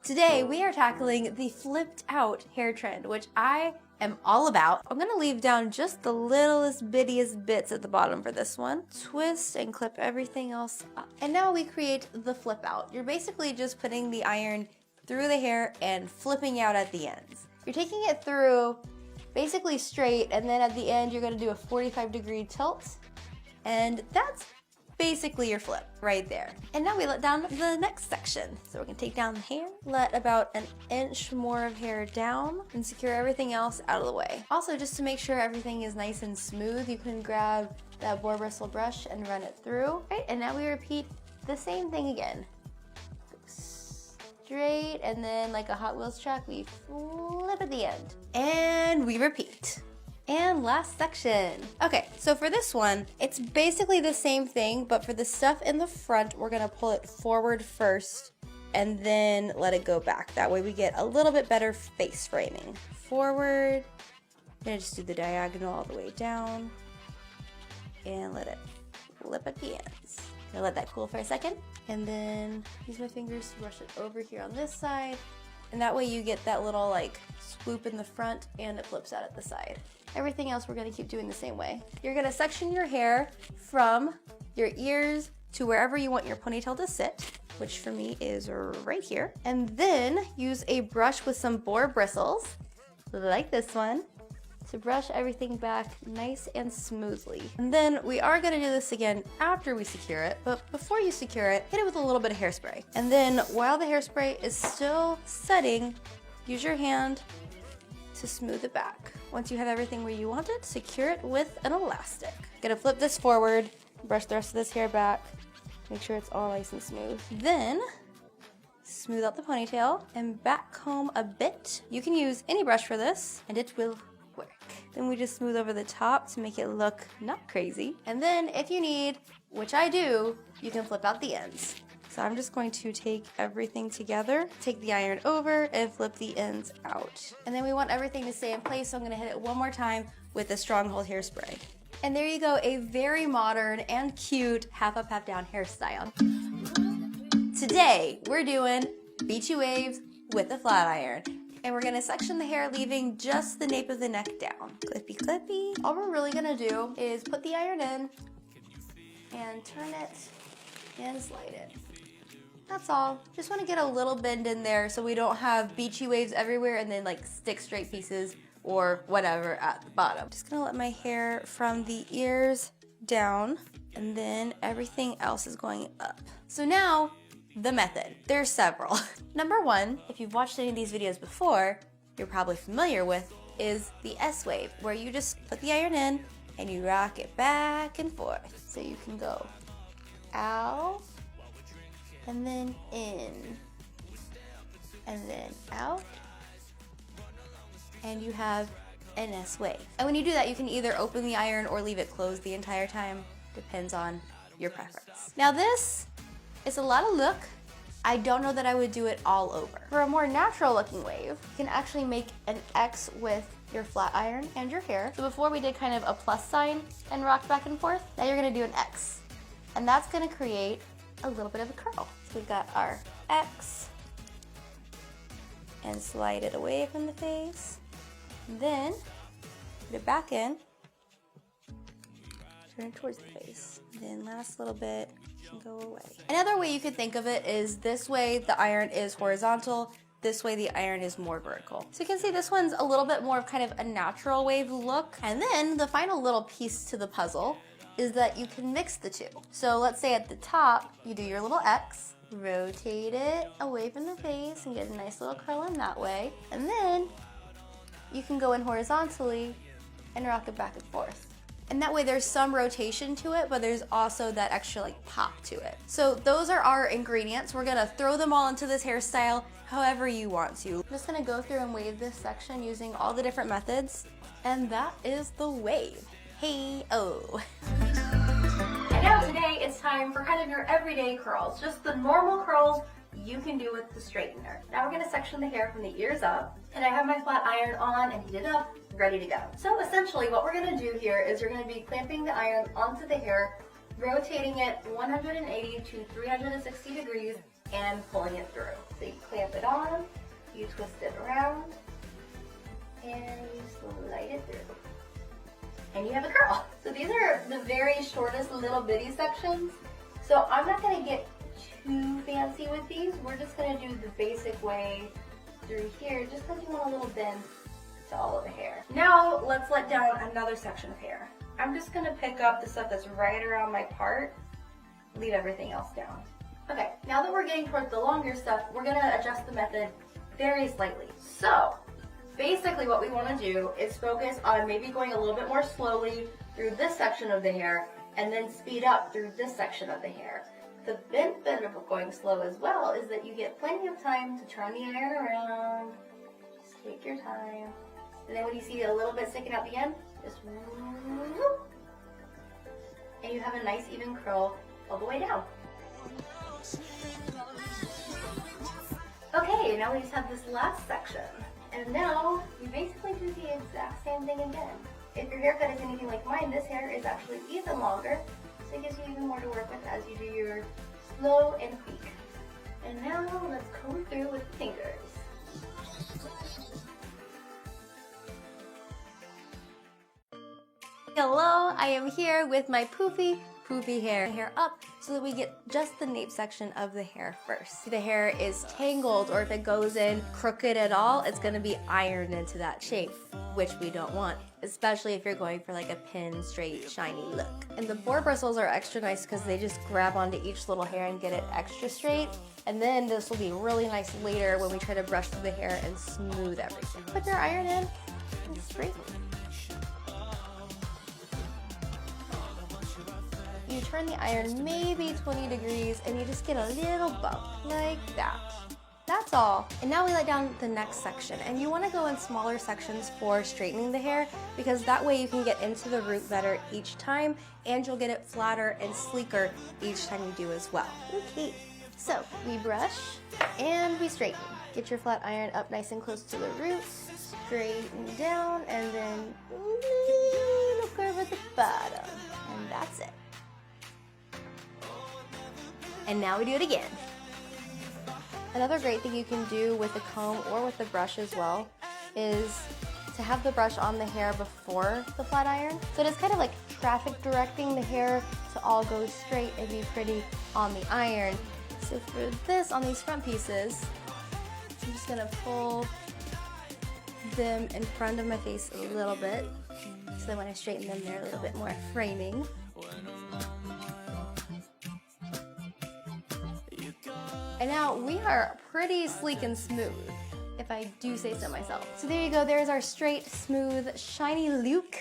Today we are tackling the flipped out hair trend, which I am all about. I'm gonna leave down just the littlest bittiest bits at the bottom for this one. Twist and clip everything else up. And now we create the flip out. You're basically just putting the iron through the hair and flipping out at the ends. You're taking it through basically straight, and then at the end you're gonna do a 45-degree tilt, and that's basically your flip right there. And now we let down the next section. So we're gonna take down the hair, let about an inch more of hair down, and secure everything else out of the way. Also, just to make sure everything is nice and smooth, you can grab that boar bristle brush and run it through. Right, and now we repeat the same thing again. Straight, and then like a Hot Wheels track, we flip at the end. And we repeat. And last section. Okay, so for this one, it's basically the same thing, but for the stuff in the front, we're gonna pull it forward first and then let it go back. That way we get a little bit better face framing. Forward, I'm gonna just do the diagonal all the way down and let it flip at the ends. Gonna let that cool for a second, and then use my fingers to brush it over here on this side, and that way you get that little like swoop in the front and it flips out at the side. Everything else we're gonna keep doing the same way. You're gonna section your hair from your ears to wherever you want your ponytail to sit, which for me is right here. And then use a brush with some boar bristles, like this one, to brush everything back nice and smoothly. And then we are gonna do this again after we secure it, but before you secure it, hit it with a little bit of hairspray. And then while the hairspray is still setting, use your hand to smooth it back. Once you have everything where you want it, secure it with an elastic. Gonna flip this forward, brush the rest of this hair back, make sure it's all nice and smooth. Then, smooth out the ponytail and back comb a bit. You can use any brush for this, and it will work. Then we just smooth over the top to make it look not crazy. And then if you need, which I do, you can flip out the ends. So I'm just going to take everything together, take the iron over, and flip the ends out. And then we want everything to stay in place, so I'm gonna hit it one more time with the Stronghold hairspray. And there you go, a very modern and cute half up, half down hairstyle. Today, we're doing beachy waves with a flat iron. And we're gonna section the hair, leaving just the nape of the neck down. Clippy, clippy. All we're really gonna do is put the iron in and turn it and slide it. That's all. Just want to get a little bend in there so we don't have beachy waves everywhere and then like stick straight pieces or whatever at the bottom. Just gonna let my hair from the ears down, and then everything else is going up. So now, the method. There's several. Number one, if you've watched any of these videos before, you're probably familiar with, is the S wave, where you just put the iron in and you rock it back and forth. So you can go out, and then in, and then out, and you have an S wave. And when you do that, you can either open the iron or leave it closed the entire time, depends on your preference. Now this is a lot of look. I don't know that I would do it all over. For a more natural looking wave, you can actually make an X with your flat iron and your hair. So before we did kind of a plus sign and rock back and forth, now you're gonna do an X. And that's gonna create a little bit of a curl. So we've got our X, and slide it away from the face. And then put it back in, turn it towards the face. And then last little bit can go away. Another way you could think of it is this way the iron is horizontal, this way the iron is more vertical. So you can see this one's a little bit more of kind of a natural wave look. And then the final little piece to the puzzle is that you can mix the two. So let's say at the top, you do your little X, rotate it away from the face and get a nice little curl in that way. And then you can go in horizontally and rock it back and forth. And that way there's some rotation to it, but there's also that extra like pop to it. So those are our ingredients. We're gonna throw them all into this hairstyle however you want to. I'm just gonna go through and wave this section using all the different methods. And that is the wave. Hey-oh. And now today it's time for kind of your everyday curls, just the normal curls you can do with the straightener. Now we're gonna section the hair from the ears up, and I have my flat iron on and heated up, ready to go. So essentially what we're gonna do here is you're gonna be clamping the iron onto the hair, rotating it 180 to 360 degrees and pulling it through. So you clamp it bottom, you twist it around, and you slide it through. And you have a curl. So these are the very shortest little bitty sections. So I'm not gonna get too fancy with these. We're just gonna do the basic way through here, just because you want a little bend to all of the hair. Now let's let down another section of hair. I'm just gonna pick up the stuff that's right around my part, leave everything else down. Okay, now that we're getting towards the longer stuff, we're gonna adjust the method very slightly. So, basically what we wanna do is focus on maybe going a little bit more slowly through this section of the hair, and then speed up through this section of the hair. The benefit of going slow as well is that you get plenty of time to turn the iron around. Just take your time. And then when you see a little bit sticking out the end, just whoop, and you have a nice even curl all the way down. Okay, now we just have this last section. And now we basically do the exact same thing again. If your haircut is anything like mine, this hair is actually even longer, so it gives you even more to work with as you do your slow and peak. And now let's comb through with the fingers. Hello, I am here with my poofy hair up so that we get just the nape section of the hair first. If the hair is tangled or if it goes in crooked at all, it's going to be ironed into that shape, which we don't want, especially if you're going for like a pin, straight, shiny look. And the boar bristles are extra nice because they just grab onto each little hair and get it extra straight. And then this will be really nice later when we try to brush through the hair and smooth everything. Put your iron in and straighten. You turn the iron maybe 20 degrees and you just get a little bump like that. That's all. And now we let down the next section, and you want to go in smaller sections for straightening the hair because that way you can get into the root better each time and you'll get it flatter and sleeker each time you do as well. Okay, so we brush and we straighten. Get your flat iron up nice and close to the root, straighten down, and then little curve at the bottom, and that's it. And now we do it again. Another great thing you can do with the comb or with the brush as well is to have the brush on the hair before the flat iron. So it is kind of like traffic directing the hair to all go straight and be pretty on the iron. So for this, on these front pieces, I'm just gonna pull them in front of my face a little bit so that when I straighten them, they're a little bit more framing. And now we are pretty sleek and smooth, if I do say so myself. So there you go, there's our straight, smooth, shiny look.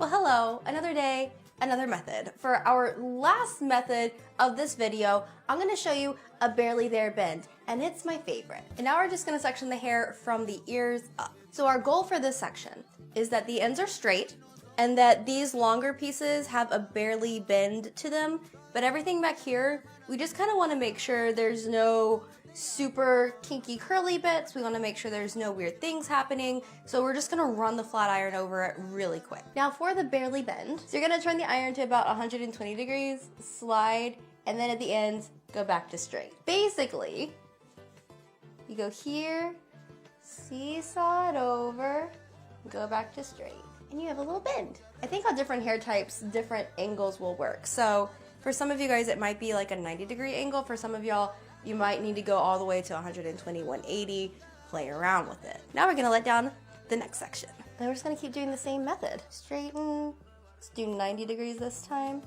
Well, hello, another day, another method. For our last method of this video, I'm gonna show you a barely there bend, and it's my favorite. And now we're just gonna section the hair from the ears up. So our goal for this section is that the ends are straight and that these longer pieces have a barely bend to them, but everything back here, we just kind of want to make sure there's no super kinky curly bits. We want to make sure there's no weird things happening. So we're just going to run the flat iron over it really quick. Now for the barely bend, so you're going to turn the iron to about 120 degrees, slide, and then at the end, go back to straight. Basically, you go here, seesaw it over, go back to straight, and you have a little bend. I think on different hair types, different angles will work. So for some of you guys, it might be like a 90-degree angle. For some of y'all, you might need to go all the way to 120, 180, play around with it. Now we're gonna let down the next section. And we're just gonna keep doing the same method. Straighten, let's do 90 degrees this time,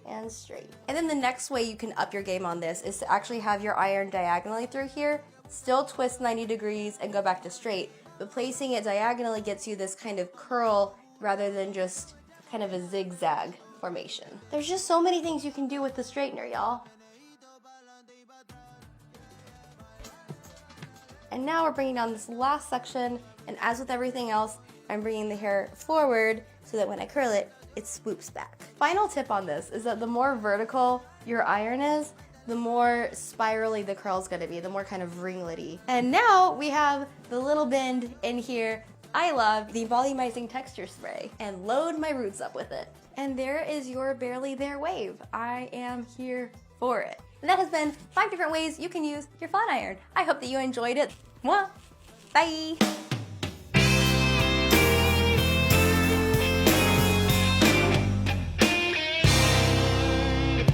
and straight. And then the next way you can up your game on this is to actually have your iron diagonally through here, still twist 90 degrees and go back to straight, but placing it diagonally gets you this kind of curl rather than just kind of a zigzag formation. There's just so many things you can do with the straightener, y'all. And now we're bringing down this last section, and as with everything else, I'm bringing the hair forward so that when I curl it, it swoops back. Final tip on this is that the more vertical your iron is, the more spirally the curl is gonna be, the more kind of ringlety. And now we have the little bend in here. I love the volumizing texture spray and load my roots up with it. And there is your barely there wave. I am here for it. And that has been 5 different ways you can use your flat iron. I hope that you enjoyed it. Mwah! Bye!